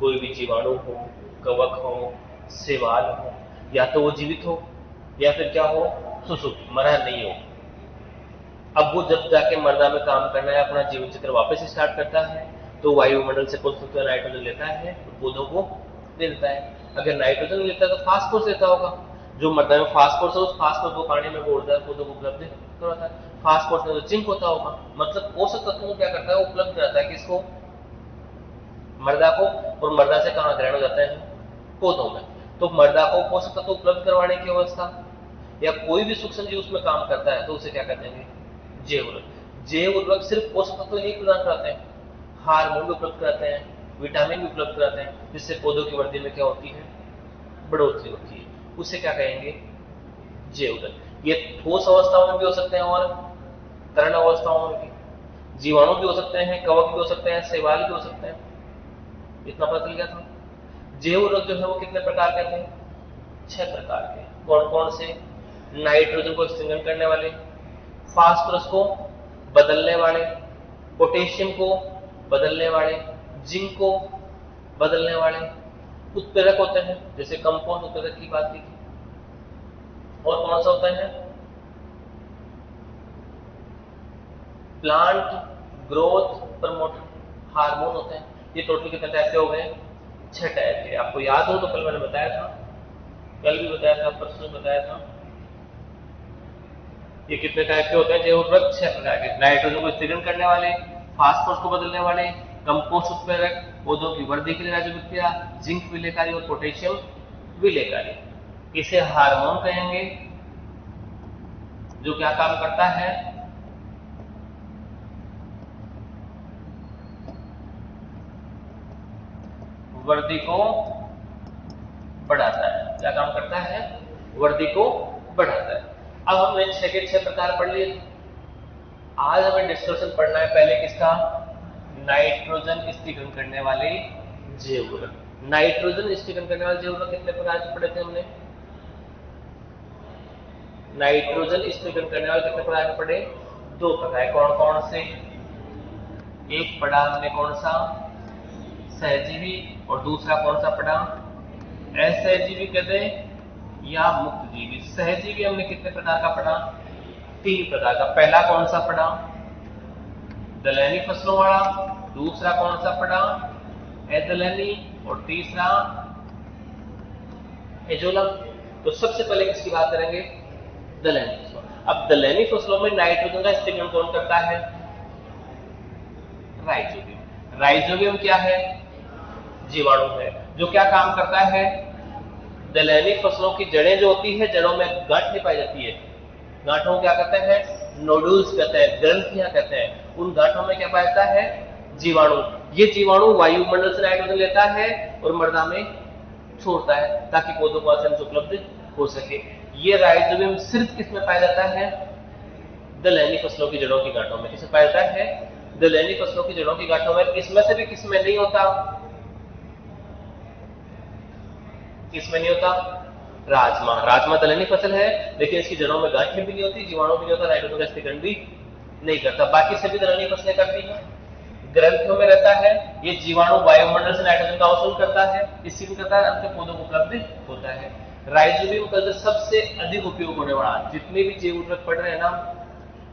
कोई भी जीवाणु हो, कवक हो, शैवाल हो, या तो वो जीवित हो या फिर क्या हो, सुसुप्त, मरा नहीं हो। अब वो जब जाके मर्दा में काम करना है, अपना जीवन चक्र वापस स्टार्ट करता है, तो वायुमंडल से कौन सा नाइट्रोजन लेता है, तो पौधों को दे देता है। अगर नाइट्रोजन लेता है तो फास्फोरस लेता होगा, जो मर्दा में फास्फोरस है उस फास्फोरस को पानी में घोल कर पौधों को उपलब्ध कराता है। फास्फोरस में तो जिंक होता होगा, मतलब पोषक तत्वों को क्या करता है, उपलब्ध कराता है किसको, मर्दा को। और मर्दा से कहां ग्रहण हो जाता है, पौधों में। तो मर्दा को पोषक तत्व उपलब्ध करवाने की अवस्था, या कोई भी सूक्ष्म जीव उसमें काम करता है तो उसे क्या कहते हैं, जैव उर्वरक। जैव उर्वरक सिर्फ पोषक तत्व नहीं प्रदान कराते हैं, हार्मोन भी उपलब्ध कराते हैं, विटामिन भी उपलब्ध कराते हैं, जिससे पौधों की वृद्धि में क्या होती है, बढ़ोतरी होती है। उसे क्या कहेंगे, जैव उर्वरक। ये ठोस अवस्थाओं में भी हो सकते हैं और तरल अवस्थाओं में भी, जीवाणु भी हो सकते हैं, कवक भी हो सकते हैं, शैवाल भी हो सकते हैं। इतना पता चल गया था। जैव उर्वरक जो है वो कितने प्रकार के थे, 6 प्रकार के। कौन कौन से, नाइट्रोजन को स्थिरीकरण करने वाले, फास्फोरस को बदलने वाले, पोटेशियम को बदलने वाले, जिंक को बदलने वाले, उत्प्रेरक होते हैं, जैसे कंपाउंड उत्प्रेरक की बात की थी। और कौन सा होता है, प्लांट ग्रोथ प्रमोटर हार्मोन होते हैं। ये टोटल कितने टाइप के हो गए, 6 टाइप के। आपको याद हो तो कल मैंने बताया था, कल भी बताया था, परसों बताया था। ये कितने टाइप के होते हैं, जैव उर्वरक 6 प्रकार के। नाइट्रोजन को स्थिरीकरण करने वाले, फास्फोरस को बदलने वाले, कंपोस्ट उत्प्रेरक, पौधों की वृद्धि के लिए राजविक्रिया, जिंक विलेयकारी और पोटेशियम विलेयकारी। इसे हार्मोन कहेंगे, जो क्या काम करता है, वृद्धि को बढ़ाता है। क्या काम करता है, वृद्धि को बढ़ाता है। अब हमने 6 के 6 प्रकार पढ़ लिए। आज हमें डिस्कशन पढ़ना है पहले किसका, नाइट्रोजन स्थिरीकरण करने वाले जैव उर्वरक। नाइट्रोजन स्थिरीकरण करने वाले जैव उर्वरक कितने प्रकार के पढ़े थे हमने, नाइट्रोजन स्थिरीकरण करने वाले कितने प्रकार के पढ़े, 2 प्रकार। कौन कौन से, एक पढ़ा हमने कौन सा, सहजीवी, और दूसरा कौन सा पढ़ा, असहजीवी कहते हैं या मुक्त जीवी। सहजीवी हमने कितने प्रकार का पढ़ा, 3 प्रकार का। पहला कौन सा पढ़ा, दलहनी फसलों वाला, दूसरा कौन सा पढ़ा, अदलहनी, और तीसरा एजोला। तो सबसे पहले किसकी बात करेंगे, दलहनी फसलों। अब दलहनी फसलों में नाइट्रोजन का स्थिरीकरण कौन करता है, राइजोबियम। राइजोबियम क्या है, जीवाणु है, जो क्या काम करता है, दलहनी फसलों की जड़ें जो होती है, जड़ों में गांठें पाई जाती है, गांठों को क्या कहते हैं, नोडुल्स कहते हैं, ग्रंथियां कहते हैं। उन गांठों में क्या पाया जाता है, जीवाणु। ये जीवाणु वायुमंडल से नाइट्रोजन लेता है और मृदा में छोड़ता है, ताकि पौधों को आसानी से उपलब्ध हो सके। ये राइजोबियम सिर्फ किसमें पाया जाता है, दलहनी फसलों की जड़ों की गांठों में। किसमें पाया जाता है, दलहनी फसलों की जड़ों की गांठों में। इसमें से भी किसमें नहीं होता, किसमें नहीं होता, राजमा। राजमा दलहनी फसल है, लेकिन इसकी जड़ों में गांठें भी नहीं होती, जीवाणु भी नहीं होता, नाइट्रोजन का स्थिरीकरण भी नहीं करता। बाकी सभी दलहनी फसलें करती हैं, ग्रंथियों में रहता है। ये जीवाणु वायुमंडल से नाइट्रोजन का अवशोषण करता है, इससे भी करता है, अंत पौधों को उपलब्ध होता है। राइजोबियम का जो सबसे अधिक उपयोग होने वाला, जितने भी जैव उर्वरक पढ़ रहे हैं ना,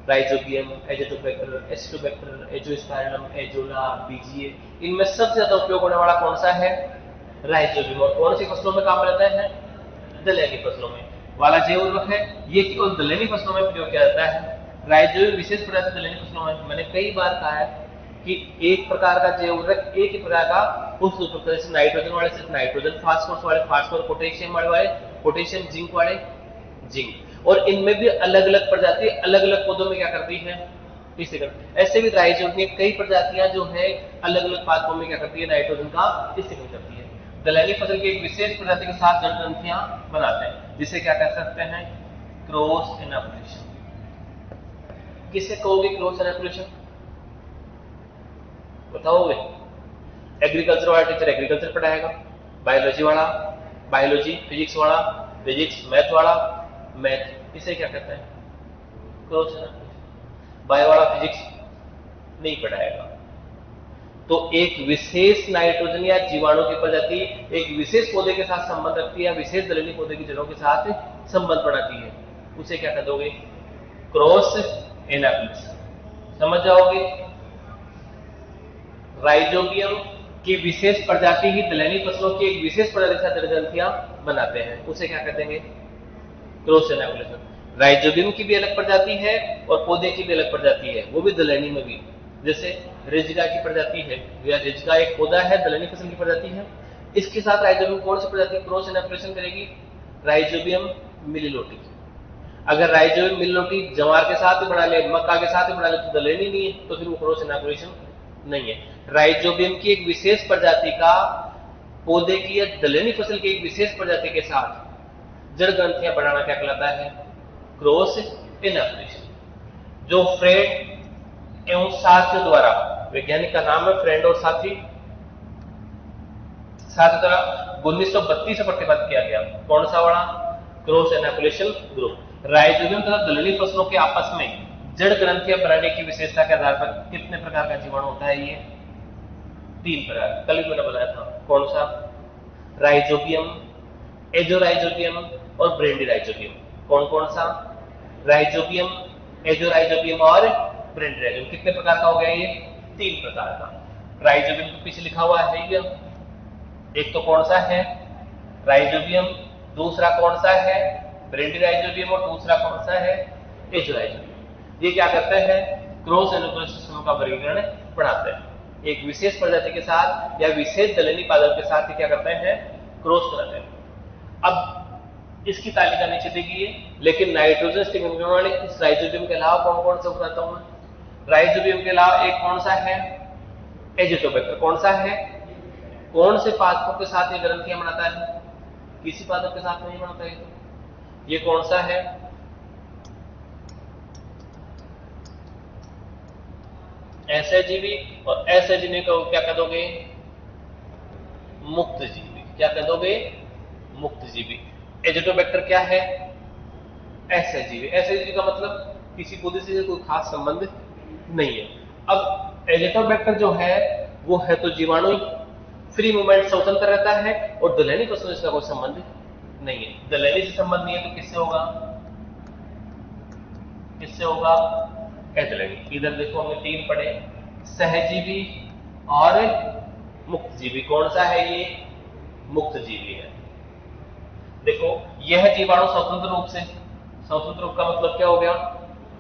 rhizobium, azotobacter, acetobacter, azospirillum, azolla, BGA, इनमें सबसे ज्यादा उपयोग होने वाला कौन सा है, राइजोबियम। और कौन सी फसलों में काम रहता है, दलहनी फसलों में वाला जैव उर्वरक है। ये केवल दलहनी फसलों में प्रयोग किया जाता है। राइजोबियम विशेष प्रकार से दलहनी फसलों में। मैंने कई बार कहा है कि एक प्रकार का जैव उर्वरक एक ही प्रकार का पुष्प उपयोग करता है। जैसे नाइट्रोजन वाले सिर्फ नाइट्रोजन, फास्फोरस वाले फास्फोरस, पोटेशियम वाले पोटेशियम, जिंक वाले जिंक। और इनमें भी अलग अलग प्रजाति अलग अलग पौधों में क्या करती है, स्थिरीकरण। ऐसे भी राइजोबियम की कई प्रजातियां जो है अलग अलग पादपों में क्या करती है, नाइट्रोजन का स्थिरीकरण करती है। दलहनी फसल की एक विशेष प्रजाति के साथ जड़ ग्रंथियां बनाते हैं, जिसे क्या कह सकते हैं, क्रॉस इनोकुलेशन। किसे कहोगे क्रॉस इनोकुलेशन, बताओगे? एग्रीकल्चर वाला टीचर एग्रीकल्चर पढ़ाएगा, बायोलॉजी वाला बायोलॉजी, फिजिक्स वाला फिजिक्स, मैथ वाला मैथ। इसे क्या कहते हैं, क्रॉस इनोकुलेशन। बायो वाला फिजिक्स नहीं पढ़ाएगा। तो एक विशेष नाइट्रोजन या जीवाणु की प्रजाति एक विशेष पौधे के साथ संबंध रखती है या विशेष दलहनी पौधे की जड़ों के साथ संबंध बनाती है, उसे क्या कह दोगे? क्रॉस एनाफिलिएशन। समझ जाओगे? राइजोबियम की विशेष प्रजाति ही दलहनी फसलों की एक विशेष प्रजाति के साथ जड़ग्रंथियां बनाते हैं, उसे क्या कहते हैं? क्रॉस एनाफिलिएशन। राइजोबियम की भी अलग प्रजाति है और पौधे की भी अलग प्रजाति है, वो भी दलहनी में भी। जैसे रिजिका की प्रजाति है, या रिजिका एक पौधा है, दलहनी फसल की प्रजाति है, इसके साथ राइजोबियम कौन सी प्रजाति क्रॉस एनाफिलिएशन करेगी? राइजोबियम मिलिलोटी। अगर राइजोबियम मिलिलोटी जवार के साथ ही बना ले, मक्का के साथ ही बना ले, तो दलहनी नहीं है, तो फिर वो क्रॉस एनाफिलिएशन नहीं है। राइजोबियम की एक विशेष प्रजाति का पौधे की या दलहनी फसल की एक विशेष प्रजाति के साथ जड़ ग्रंथियां बनाना क्या कहलाता है? क्रॉस एनाफिलिएशन। जो फ्रेड एवं साथियों द्वारा, वैज्ञानिक का नाम है फ्रेड और साथी, साथियों द्वारा 1932 में प्रतिपादित किया गया। कौन सा वाला? Cross एनाफिलिएशन group. राइजोबियम तथा दलहनी फसलों के आपस में जड़ ग्रंथियां बनाने की विशेषता के आधार पर कितने प्रकार का जीवाणु होता है? ये 3 प्रकार। कल भी मैंने बताया था। कौन सा? राइजोबियम, एजोराइजोबियम और ब्रेंडिराइजोबियम। कौन कौन सा? राइजोबियम, एजोराइजोबियम और ब्रेंडिराइजोबियम। कितने प्रकार का हो गया? ये 3 प्रकार का। राइजोबियम तो पीछे लिखा हुआ है, एक तो कौन सा है? राइजोबियम, दूसरा कौन सा है? ब्रेंडिराइजोबियम, और दूसरा कौन सा है? एजोराइजोबियम। ये क्या करते हैं? क्रॉस एनाफिलिएशन का वर्गीकरण बढ़ाते हैं। एक विशेष प्रजाति के साथ या विशेष दलहनी पादप के साथ क्या करते हैं? क्रॉस कराते हैं। अब इसकी तालिका नीचे दी गई है, लेकिन नाइट्रोजन स्टिमुलेंट वाले इस राइजोबियम के अलावा कौन कौन से बताता हूं मैं। राइजोबियम के अलावा एक कौन सा है? एजिटोबैक्टर। कौन सा है? कौन से पादपों के साथ ये ग्रंथियां बनाता है? किसी पादप के साथ नहीं बनाता है। ये कौन सा है? ऐसे जीवी। और ऐसे जीवी को क्या कह दोगे? मुक्त जीवी। क्या कह दोगे? मुक्त जीवी। एजिटोबैक्टर क्या है? ऐसे जीवी। ऐसे जीवी का मतलब किसी पौधे से कोई खास संबंध नहीं है। अब एजिटोबैक्टर जो है वो है तो जीवाणु, फ्री मूवमेंट, स्वतंत्र रहता है, और दलहनी फसलों से इसका कोई संबंध नहीं है। दलहनी से संबंध नहीं है तो किससे होगा? किससे होगा? एदलहनी। इधर देखो हमने 3 पढ़े, सहजीवी और मुक्त जीवी। कौन सा है ये? मुक्त जीवी है। देखो यह जीवाणु स्वतंत्र रूप से, स्वतंत्र रूप का मतलब क्या हो गया?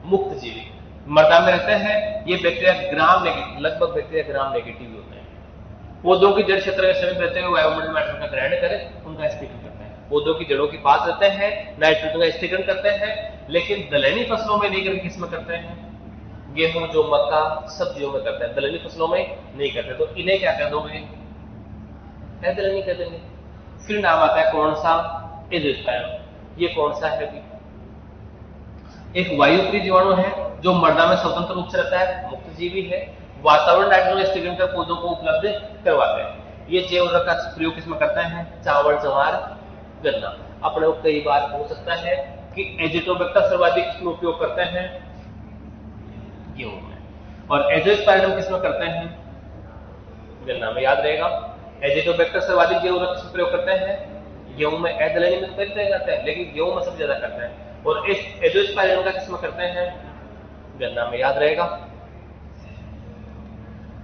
मुक्त जीवी मृदा में रहते हैं। ये बैक्टीरिया ग्राम नेगेटिव, लगभग बैक्टीरिया ग्राम नेगेटिव होते हैं। पौधों की जड़ क्षेत्र में समीप रहते हुए बायोमेडिकल मैटर का ग्रहण करें, उनका स्थिरीकरण करते हैं। पौधों की जड़ों के पास रहते हैं, नाइट्रोजन का स्थिरीकरण करते हैं, लेकिन दलहनी फसलों में नहीं करके किसमें करते हैं? गेहूं, जो मक्का, सब्जियों में करते हैं, दलहनी फसलों में नहीं करते। तो इन्हें क्या कह दोगे? दलहनी कह देंगे। फिर नाम आता है कौन सा? एजिस्पायरम। ये कौन सा है? एक वायुप्रिय जीवाणु है जो मृदा में स्वतंत्र रूप से रहता है, मुक्त जीवी है, वातावरण नाइट्रोजन स्थिरीकरण कर पौधों को उपलब्ध करवाते हैं। ये जैव ऊर्जा का प्रयोग किसमें करते हैं? चावल, जवार, गन्ना। अपने को कई बार हो सकता है कि एजिटोबैक्टर सर्वाधिक किसमें उपयोग करते हैं? गेहूं में। और एजोस्पायरम किसमें करते हैं? गन्ना में। याद रहेगा, एजिटोबैक्टर सर्वाधिक जैव ऊर्जा किसमें प्रयोग करते हैं? गेहूं में। एदलहनी में कई तरह करते हैं, लेकिन गेहूं में सबसे ज्यादा करते हैं। और इस एजोस्पायरम का किसमें करते हैं? गन्ना में। याद रहेगा।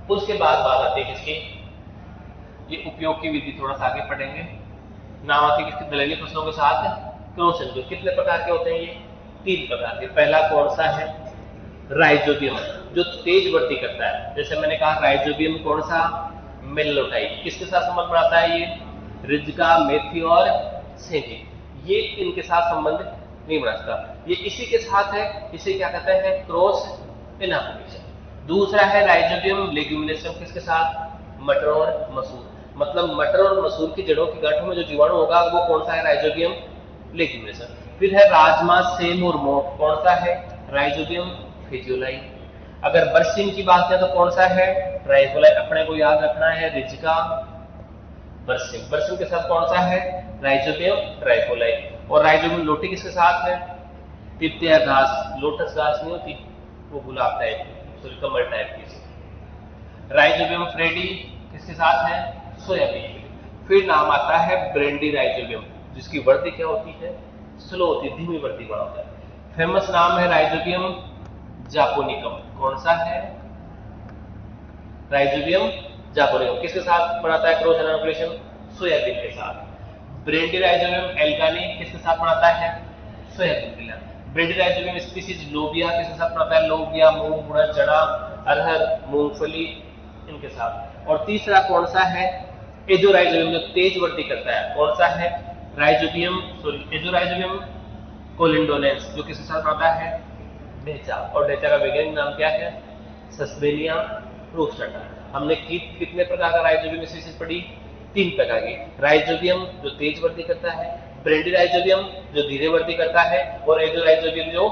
उसके बाद बात आती है किसकी? ये उपयोग की विधि थोड़ा सा आगे पढ़ेंगे। नाम आती है किसकी? दलहनी फसलों के साथ क्रॉस एनाफिलिएशन। कितने प्रकार के होते हैं ये? 3 प्रकार के। पहला कौन सा है? राइजोबियम, जो तेज वृद्धि करता है। जैसे मैंने कहा राइजोबियम कौन सा? मिलिलोटाइड। किसके साथ संबंध बनाता है ये? रिजिका, मेथी और सेंधी। ये इनके साथ संबंध नहीं बनाता। ये इसी के साथ है, इसे क्या कहते हैं? क्रॉस एनाफिलिएशन। दूसरा है राइजोबियम लेग्यूमिनेसियम। किसके साथ? मटर और मसूर। मतलब मटर और मसूर की जड़ों की गांठों में जो जीवाणु होगा वो कौन सा है? राइजोबियम लेग्यूमिनेसियम। फिर है राजमा, सेम और मोठ। कौन सा है? राइजोबियम फेजियोलाई। अगर बरसीम की बात करें तो कौन सा है? ट्राइफोलाई। अपने को याद रखना है रिजिका, बरसीम। बरसीम के साथ कौन सा है? Rhizobium trifolii. और राइजोबियम लोटी किसके साथ है? तिप्तिया घास। लोटस घास नहीं होती, वो गुलाब टाइप, कमल टाइप की। राइजोबियम फ्रेडी किसके साथ है? सोयाबीन। फिर नाम आता है ब्रेंडी राइजोबियम, जिसकी वृद्धि क्या होती है? स्लो होती है, धीमी वृद्धि वाला होता है। फेमस नाम है राइजोबियम जापोनिकम। कौन सा है? राइजोबियम जापोनिकम। किसके साथ बनाता है क्रॉस एनोकुलेशन? सोयाबीन के साथ। ब्रेंडी राइजोबियम एल्कानी किसके साथ बनाता है? सोयाबीन के लिए। ब्रेंडी राइजोबियम स्पीसीज लोबिया किसके साथ बनाता है? लोबिया, मूंग, उड़द, चना, अरहर, मूंगफली, इनके साथ। और तीसरा कौन सा है? एजोराइजोबियम, जो तेज वृद्धि करता है। कौन सा है? राइजोबियम एजोराइजोबियम कोलिंडोलेंस, जो किसके साथ बनाता है? डेचा। और डेचा का वैज्ञानिक नाम क्या है? सस्पेनिया रोस्टाटा। हमने कितने प्रकार का राइजोबियम स्पीसीज पढ़ी? 3 प्रकार की। राइजोबियम जो तेज वृद्धि करता है, ब्रेंडी राइजोबियम जो धीरे वृद्धि करता है, और एजोराइजोबियम जो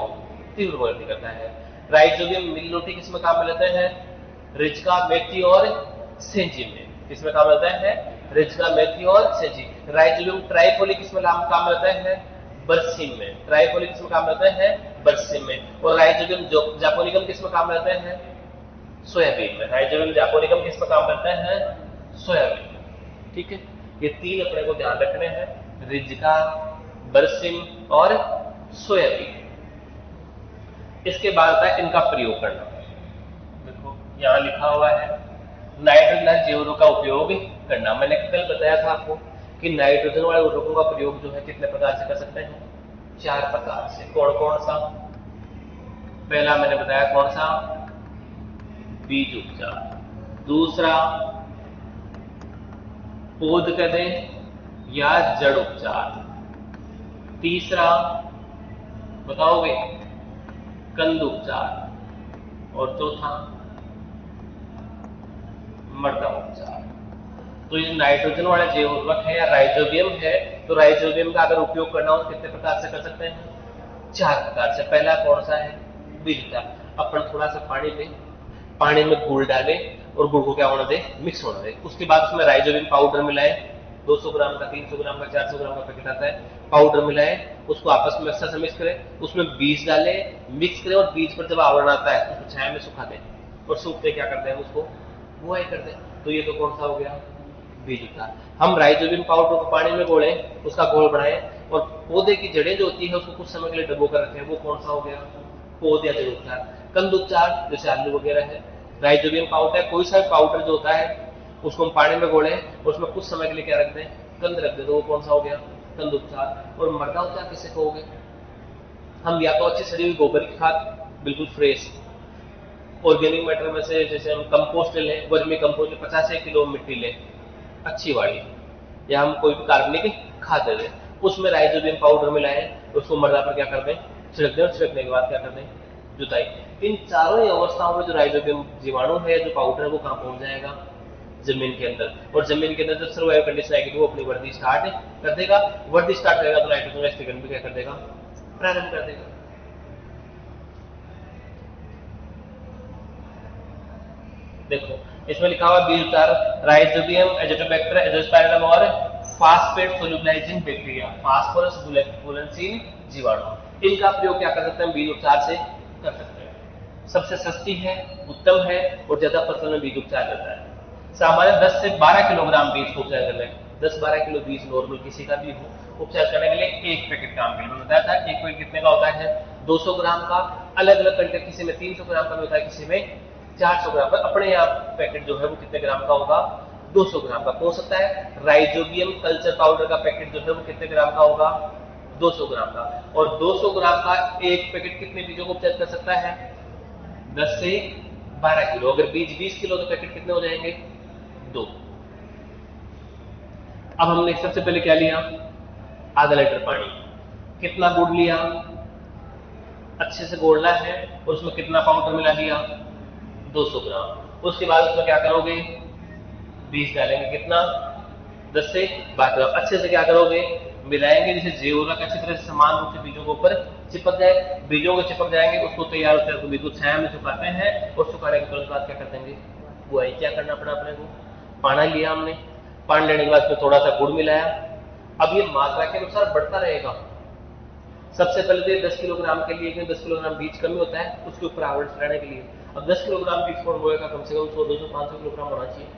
तीव्र वृद्धि करता है। राइजोबियम मिलिनोटी किसमें काम में लेते हैं? रिज्का, मेथी और सेंजी में। किसमें काम लेता है? रिज्का, मेथी और सेंजी। राइजोबियम ट्राइफोली किसमें काम लेता है? बरसीम में। ट्राइफोली किसमें काम लेते हैं? बरसीम में। और राइजोबियम जापोनिकम किसमें काम लेते हैं? सोयाबीन में। राइजोबियम जापोनिकम किसमें काम करते हैं? सोयाबीन में। ठीक है, ये 3 अपने को ध्यान रखने हैं, रिज्का, बरसीम और सोयाबीन। इसके बाद आता है इनका प्रयोग करना। देखो यहां लिखा हुआ है नाइट्रोजन जैवों का उपयोग करना। मैंने कल बताया था आपको कि नाइट्रोजन वाले उर्वरकों का प्रयोग जो है कितने प्रकार से कर सकते हैं? 4 प्रकार से। कौन कौन सा? पहला मैंने बताया कौन सा? बीज उपचार। दूसरा पौध कदें या जड़ उपचार। तीसरा बताओगे? कंद उपचार। और चौथा मृदा उपचार। तो ये नाइट्रोजन वाला जैव उर्वरक है या राइजोबियम है, तो राइजोबियम का अगर उपयोग करना हो कितने प्रकार से कर सकते हैं? 4 प्रकार से। पहला कौन सा है? बीज उपचार। अपन थोड़ा सा पानी में गुड़ डालें और गुड़ को क्या होने दे? मिक्स होने दे। उसके बाद उसमें राइजोबियम पाउडर मिलाएं, 200 ग्राम का, 300 ग्राम का, 400 ग्राम का पैकेट आता है, पाउडर मिलाएं, उसको आपस में अच्छा से मिक्स करें, उसमें बीज डालें, मिक्स करें, और बीज पर जब आवरण आता है उसको छाया में सुखा दें, और सूखते क्या करते हैं? उसको बुआई कर दें। तो ये तो कौन सा हो गया? बीज उपचार। हम राइजोबियम पाउडर को पानी में घोलें, उसका घोल बनाएं, और पौधे की जड़ें जो होती है उसको कुछ समय के लिए डबो कर रखें, वो कौन सा हो गया? पौध या जड़ उपचार। कंद उपचार जैसे आलू वगैरह है। राइजोबियम पाउडर, कोई सा पाउडर जो होता है उसको हम पानी में घोलें और उसमें कुछ समय के लिए क्या रख दें? कंद रख दें, तो वो कौन सा हो गया? कंद उपचार। और मृदा उपचार किसे कहोगे? हम या तो अच्छी सड़ी हुई गोबर की खाद, बिल्कुल फ्रेश ऑर्गेनिक मैटर में से, जैसे हम कंपोस्ट लें, वर्मी कंपोस्ट 50 किलो मिट्टी लें अच्छी वाली, या हम कोई भी कार्बनिक खाद दे दें, उसमें राइजोबियम पाउडर मिलाएं, उसको मृदा पर क्या कर दें? छिड़क दें, और छिड़कने के बाद क्या कर दें? जुताई। इन चारों ही अवस्थाओं में जो राइजोबियम जीवाणु है, जो पाउडर है, वो कहां पहुंच जाएगा? जमीन के अंदर। और जमीन के अंदर जब सर्वाइवल कंडीशन आएगी तो वो अपनी वृद्धि स्टार्ट कर देगा। वृद्धि स्टार्ट करेगा तो नाइट्रोजन स्थिरीकरण भी क्या कर देगा? प्रारंभ कर देगा। देखो इसमें लिखा हुआ बीज उपचार, राइजोबियम, एजोटोबैक्टर, एजोस्पाइरलम और फास्फेट सोल्यूबलाइजिंग बैक्टीरिया, फास्फोरस घुलनशील जीवाणु। इनका प्रयोग क्या कर सकते हैं? बीज उपचार से कर सकते हैं। सबसे सस्ती है, उत्तम है, और ज्यादा फसल में बीज उपचार करता है। सामान्य 10 से 12 किलोग्राम बीज को उपचार करने, 10-12 किलो बीज नॉर्मल किसी का भी हो, उपचार करने के लिए 1 पैकेट काम के लिए। मैंने बताया था 1 पैकेट कितने का होता है? 200 ग्राम का। अलग अलग कंटेंट, किसी में 300 ग्राम का भी होता है, किसी में 400 ग्राम का। अपने यहाँ पैकेट जो है वो कितने ग्राम का होगा? 200 ग्राम का हो सकता है। राइजोबियम कल्चर पाउडर का पैकेट जो है वो कितने ग्राम का होगा? 200 ग्राम का। और 200 ग्राम का 1 पैकेट कितने बीजों को उपचार कर सकता है? 10 से 12 किलो। अगर बीज 20 किलो तो पैकेट कितने हो जाएंगे? 2। अब हमने सबसे पहले क्या लिया? आधा लीटर पानी। कितना गुड़ लिया? अच्छे से घोलना है, और उसमें कितना पाउडर मिला दिया? 200 ग्राम। उसके बाद उसमें क्या करोगे? बीज डालेंगे, कितना? 10 से 12 ग्राम। अच्छे से क्या करोगे? मिलाएंगे, जैसे जेवरा का अच्छी तरह से समान रूप से बीजों के ऊपर चिपक जाए। बीजों को चिपक जाएंगे, उसको तैयार होते हैं, बीज को छाया में सुखाते हैं, और सुखाने के तुरंत बाद क्या कर देंगे? बुआई। क्या करना पड़ा अपने को? पानी लिया हमने, पानी लेने के बाद उसमें थोड़ा सा गुड़ मिलाया। अब ये मात्रा के अनुसार बढ़ता रहेगा। सबसे पहले तो 10 किलोग्राम के लिए, 10 किलोग्राम बीज कम होता है, उसके ऊपर आवरण चढ़ाने के लिए अब 10 किलोग्राम की एक्सपोर्ट बोए का कम से कम 100, 200, 500 किलोग्राम होना चाहिए।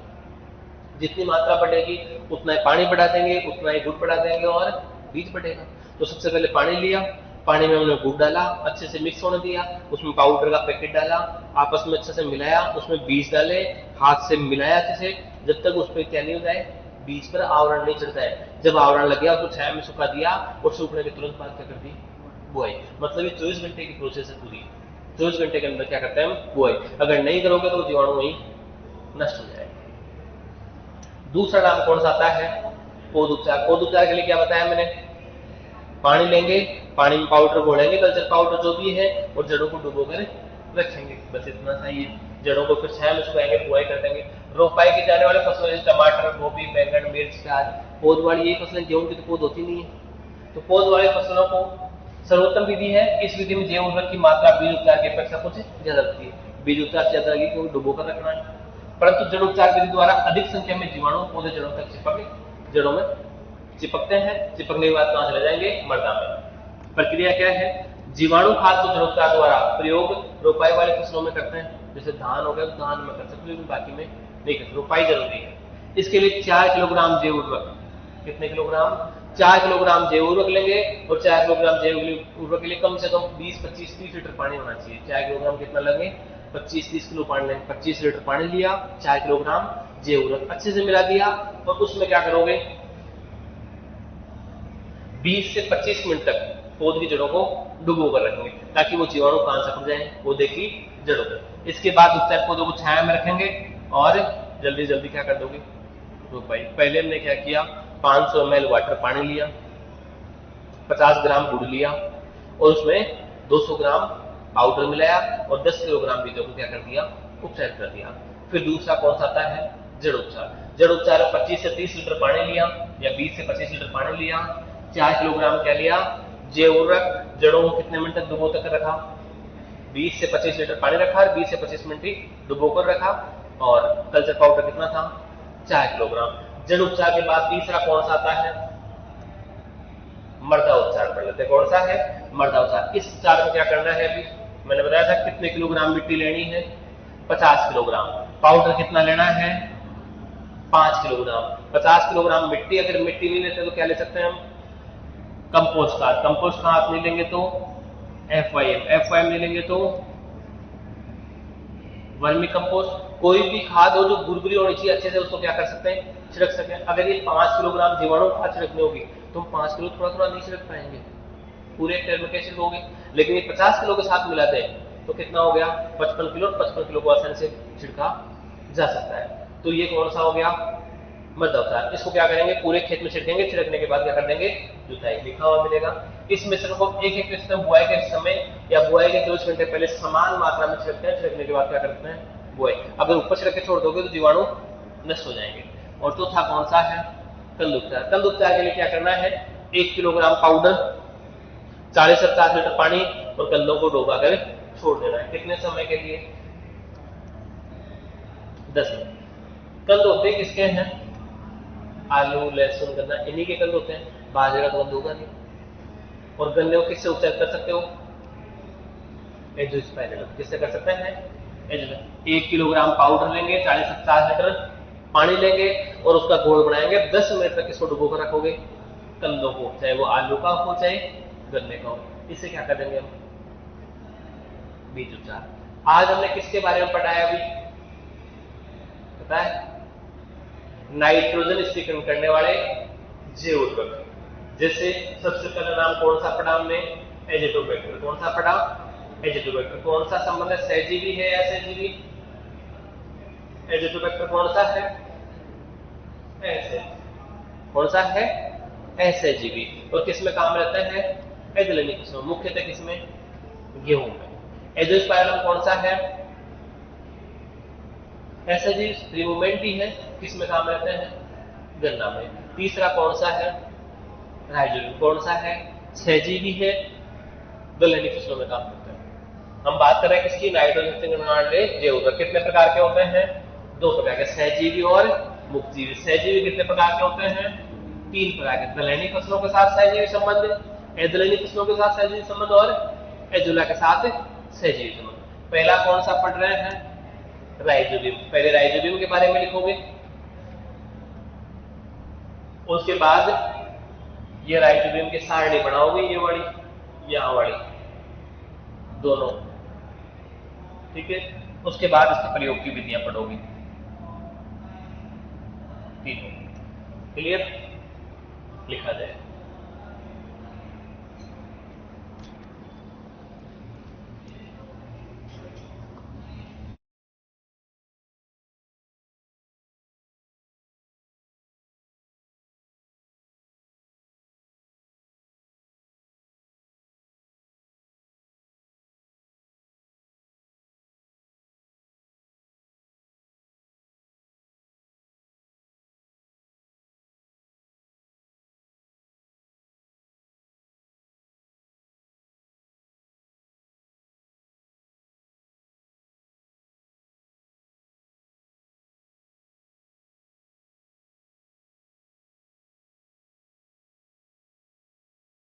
जितनी मात्रा बढ़ेगी उतना ही पानी बढ़ा देंगे, उतना ही गुड़ बढ़ा देंगे और बीज बढ़ेगा। तो सबसे पहले पानी लिया, पानी में हमने गुड़ डाला, अच्छे से मिक्स होने दिया, उसमें पाउडर का पैकेट डाला, आपस में अच्छे से मिलाया, उसमें बीज डाले, हाथ से मिलाया अच्छे से, जब तक उस पर क्या नहीं हो जाए, बीज पर आवरण नहीं चढ़ता है। जब आवरण लग गया उसको छाया में सुखा दिया और सूखने के तुरंत बाद क्या कर दी, बुआई। मतलब ये 24 घंटे की प्रोसेस है पूरी। 24 घंटे के अंदर क्या करते हैं हम, बुआई। अगर नहीं करोगे तो जीवाणु वही नष्ट हो जाएगा। दूसरा नाम कौन सा आता है, पौध उपचार। पौध उपचार के लिए क्या बताया मैंने, पानी लेंगे, पानी में पाउडर घोलेंगे, कल्चर पाउडर जो भी है, और जड़ों को डुबोकर रखेंगे, बस इतना सा ही। जड़ों को फिर छाया में सुखाएंगे, बुआई कर देंगे। रोपाई की जाने वाले फसलों जैसे टमाटर, गोभी, बैंगन, मिर्च, प्याज, पौध वाली यही फसलें, गेहूं की तो पौध होती नहीं है। तो पौध वाली फसलों को सर्वोत्तम विधि है, इस विधि में जैव उर्वरक की मात्रा बीज उपचार की अपेक्षा कुछ ज्यादा लगती है। बीज उपचार से ज्यादा लगी क्योंकि डुबोकर रखना है, परंतु जड़ उपचार विधि द्वारा अधिक संख्या में जीवाणु पौधे जड़ों तक जड़ों में चिपकते हैं। चिपकने के बाद कहां चले जाएंगे, मृदा में। प्रक्रिया क्या है, जीवाणु खाद को जड़ोपचार द्वारा प्रयोग रोपाई वाली फसलों में करते हैं। जैसे धान हो गया तो धान में कर सकते हो, लेकिन बाकी में नहीं करते। रोपाई जरूरी है। इसके लिए 4 किलोग्राम जैव उर्वरक, कितने किलोग्राम, 4 किलोग्राम जैव उर्वरक लेंगे, और 4 किलोग्राम जैव उर्वरक के लिए कम से कम 20, 25, 30 लीटर पानी होना चाहिए। 4 किलोग्राम कितना लेंगे, 25, 30 किलो पानी लेंगे। 25 लीटर पानी लिया, 4 किलोग्राम जैव उर्वरक अच्छे से मिला दिया, और उसमें क्या करोगे, 20 से 25 मिनट तक पौध की जड़ों को डुबो कर रखेंगे, ताकि वो जीवाणु कहां से फट जाए, पौधे की जड़ों पर। इसके बाद उस पौधों को छाया में रखेंगे, और जल्दी जल्दी क्या कर दोगे, रोपाई। पहले हमने क्या किया, 500 ml वाटर पानी लिया, 50 ग्राम गुड़ लिया, और उसमें 200 ग्राम पाउडर मिलाया, और 10 किलोग्राम बीजों को क्या कर दिया, उपचार कर दिया। फिर दूसरा कौन सा आता है, जड़ उपचार। जड़ उपचार में 25 से 30 लीटर पानी लिया, या 20 से 25 लीटर पानी लिया, 4 किलोग्राम क्या लिया, जैव उर्वरक, जड़ों को कितने मिनट तक डुबो कर रखा, 20 से 25 लीटर पानी रखा, और 20 से 25 मिनट ही डुबो कर रखा, और कल्चर पाउडर कितना था, 4 किलोग्राम। जड़ उपचार के बाद तीसरा कौन सा आता है, मृदा उपचार पढ़ लेते हैं। कौन सा है, मृदा उपचार। इस उपचार में क्या करना है, अभी मैंने बताया था कितने किलोग्राम मिट्टी लेनी है, 50 किलोग्राम। पाउडर कितना लेना है, 5 किलोग्राम। 50 किलोग्राम मिट्टी, अगर मिट्टी नहीं लेते तो क्या ले सकते हैं हम, कंपोस्ट खाद। कंपोस्ट खाद नहीं लेंगे तो FYM, FYM नहीं लेंगे तो वर्मी कंपोस्ट। कोई भी खाद हो जो गुरगुरी होनी चाहिए अच्छे से, उसको क्या कर सकते हैं, छिड़क सकते हैं। अगर ये 5 किलोग्राम जीवाणु खाद छिड़कनी होगी तो हम 5 किलो थोड़ा थोड़ा नहीं छिड़क पाएंगे, पूरे एक में कैसे होगे। लेकिन ये 50 किलो के साथ मिलाते हैं तो कितना हो गया, 55 किलो। 55 किलो को आसानी से छिड़का जा सकता है। तो ये कौन सा हो गया, मृदा उपचार। इसको क्या करेंगे, पूरे खेत में छिड़केंगे, छिड़कने के बाद क्या कर देंगे, जुताई, लिखा हुआ मिलेगा। इस मिश्रण को एक एक किस्म बुआई के समय या बुआई के 24 घंटे पहले समान मात्रा में छिड़कते हैं। छिड़कने के बाद क्या करते हैं, बुआई। अगर ऊपर छिड़क के छोड़ दोगे तो जीवाणु नष्ट हो जाएंगे। और चौथा कौन सा है, कंद उपचार। कंद उपचार के लिए क्या करना है, 1 किलोग्राम पाउडर, 40 से 50 लीटर पानी, और कंदों को डुबा कर छोड़ देना है। कितने समय के लिए, 10 मिनट। कंद होते किसके हैं, आलू, लहसुन, गन्ना, इन्हीं के कंद होते हैं, बाजरा का कंद होगा नहीं। और गन्ने को किससे उपचार कर सकते हो, एजोस्पाइरिलम। किससे कर सकते हैं, एजोस्पाइरिलम। 1 किलोग्राम पाउडर लेंगे, 40 से 50 लीटर पानी लेंगे, और उसका घोल बनाएंगे। 10 मिनट तक इसको डुबो कर रखोगे, कंदों को, चाहे वो आलू का हो चाहे गन्ने का हो। इससे क्या कर देंगे हम, बीज उपचार। आज हमने किसके बारे में पढ़ाया, अभी पता है, नाइट्रोजन स्थिरीकरण करने वाले जैव उर्वरक। जैसे सबसे पहला नाम कौन सा पढ़ा हमने, एजेटोबैक्टर। कौन सा पढ़ा, एजेटोबैक्टर। कौन सा संबंध है, सहजीवी है या सहजीवी, एजेटोबैक्टर कौन सा है, ऐसे। कौन सा है, असहजीवी। और किस में काम रहता है, एजिलिनी किस्म, मुख्यतः किसमें, गेहूं में। एजोस्पाइरिलम कौन सा है, असहजीवी, रिमूवेंट ही है, किस में काम रहते हैं, गन्ना में। तीसरा कौन सा है, राइजोबियम। कौन सा है, सहजीवी है, दलहनी फसलों में काम करता है। हम बात कर रहे हैं किसकी, नाइट्रोजन स्थिरीकरण वाले जैव उर्वरक। कितने प्रकार के होते हैं, 2 प्रकार के, सहजीवी और मुक्तजीवी। सहजीवी कितने प्रकार के होते हैं, 3 प्रकार के। दलहनी फसलों के साथ सहजीवी संबंध, एदलहनी फसलों के साथ सहजीवी संबंध, और एजुला के साथ सहजीवी संबंध। पहला कौन सा पढ़ रहे हैं? राइजोबियम। पहले राइजोबियम के बारे में लिखोगे, उसके बाद ये राइजोबियम की सारणी बनाओगे, ये वाली, यहां वाली, दोनों, ठीक है। उसके बाद इसके प्रयोग की विधियां पढ़ोगे, तीनों। क्लियर? लिखा जाए।